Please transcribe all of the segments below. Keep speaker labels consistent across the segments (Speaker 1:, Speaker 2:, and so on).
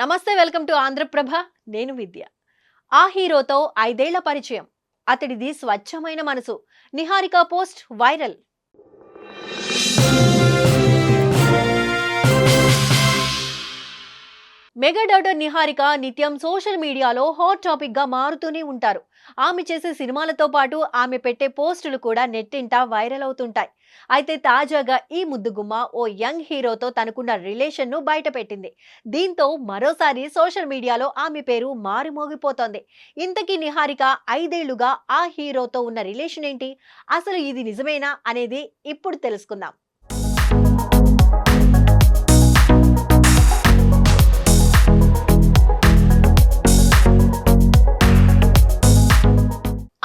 Speaker 1: నమస్తే, welcome to Andhraprabha. నేను విద్య. ఆ హీరోతో 5 ఏళ్ల పరిచయం, అతడిది స్వచ్ఛమైన మనసు. Niharika post viral. Mega daughter Niharika నిత్యం సోషల్ మీడియాలో హాట్ టాపిక్ గా మారుతూనే ఉంటారు. ఆమె చేసే సినిమాలతో పాటు ఆమె పెట్టే పోస్టులు కూడా నెట్టింట వైరల్ అవుతుంటాయి. అయితే తాజాగా ఈ ముద్దుగుమ్మ ఓ యంగ్ హీరోతో తనకున్న రిలేషన్ ను బయట పెట్టింది. దీంతో మరోసారి సోషల్ మీడియాలో ఆమె పేరు మారుమోగిపోతోంది. ఇంతకీ నిహారిక 5 ఏళ్లుగా ఆ హీరోతో ఉన్న రిలేషన్ ఏంటి, అసలు ఇది నిజమేనా అనేది ఇప్పుడు తెలుసుకుందాం.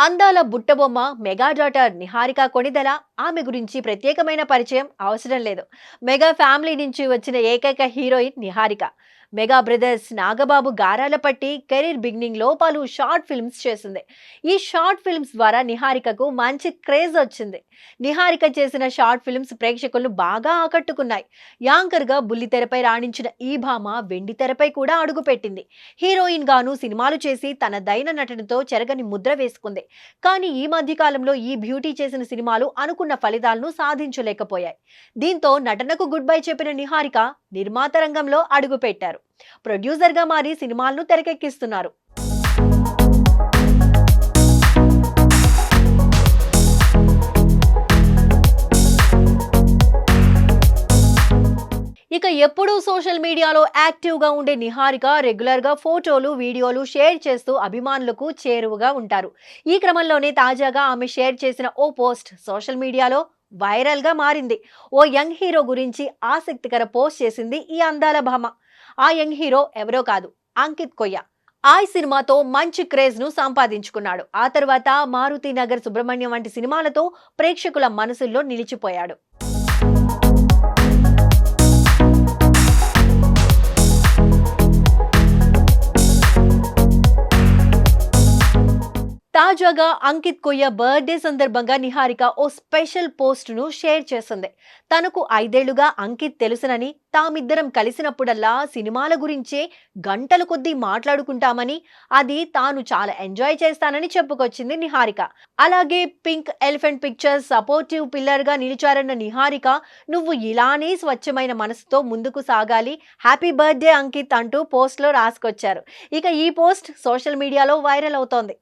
Speaker 1: అందాల బుట్టబొమ్మ మెగా డాటర్ నిహారిక కొణిదెల. ఆమె గురించి ప్రత్యేకమైన పరిచయం అవసరం లేదు. మెగా ఫ్యామిలీ నుంచి వచ్చిన ఏకైక heroine Niharika. Mega brothers Nagababu గారాల పట్టి కెరీర్ బిగినింగ్ లో పలు షార్ట్ ఫిల్మ్స్ చేసింది. ఈ షార్ట్ ఫిల్మ్స్ ద్వారా నిహారికకు మంచి క్రేజ్ వచ్చింది. నిహారిక చేసిన షార్ట్ ఫిల్మ్స్ ప్రేక్షకులను బాగా ఆకట్టుకున్నాయి. యాంకర్ గా బుల్లితెరపై రాణించిన ఈ భామ వెండి తెరపై కూడా అడుగుపెట్టింది. హీరోయిన్ గాను సినిమాలు చేసి తన దైన నటనతో చెరగని ముద్ర వేసుకుంది. కానీ ఈ మధ్య కాలంలో ఈ బ్యూటీ చేసిన సినిమాలు అనుకున్న ఫలితాలను సాధించలేకపోయాయి. దీంతో నటనకు గుడ్ బై చెప్పిన నిహారిక నిర్మాత రంగంలో అడుగుపెట్టారు. ప్రొడ్యూసర్ గా మారి సినిమాలను తెరకెక్కిస్తున్నారు. ఇక ఎప్పుడూ సోషల్ మీడియాలో యాక్టివ్ గా ఉండే నిహారిక రెగ్యులర్ గా ఫోటోలు, వీడియోలు షేర్ చేస్తూ అభిమానులకు చేరువగా ఉంటారు. ఈ క్రమంలోనే తాజాగా ఆమె షేర్ చేసిన ఓ పోస్ట్ సోషల్ మీడియాలో వైరల్ గా మారింది. ఓ యంగ్ హీరో గురించి ఆసక్తికర పోస్ట్ చేసింది ఈ అందాల భామ. ఆ యంగ్ హీరో ఎవరో కాదు, అంకిత్ కొయ్య. ఆయ్ సినిమాతో మంచి క్రేజ్ ను సంపాదించుకున్నాడు. ఆ తర్వాత మారుతి నగర్ సుబ్రహ్మణ్యం వంటి సినిమాలతో ప్రేక్షకుల మనసుల్లో నిలిచిపోయాడు. తాజాగా అంకిత్ కొయ్య బర్త్డే సందర్భంగా నిహారిక ఓ స్పెషల్ పోస్ట్ ను షేర్ చేసింది. తనకు 5 ఏళ్లుగా అంకిత్ తెలుసునని, తామిద్దరం కలిసినప్పుడల్లా సినిమాల గురించే గంటల కొద్దీ మాట్లాడుకుంటామని, అది తాను చాలా ఎంజాయ్ చేస్తానని చెప్పుకొచ్చింది నిహారిక. అలాగే pink elephant pictures supportive pillar గా నిలిచారన్న నిహారిక, నువ్వు ఇలానే స్వచ్ఛమైన మనసుతో ముందుకు సాగాలి, హ్యాపీ బర్త్డే అంకిత్ అంటూ పోస్ట్ లో రాసుకొచ్చారు. ఇక ఈ పోస్ట్ సోషల్ మీడియాలో వైరల్ అవుతోంది.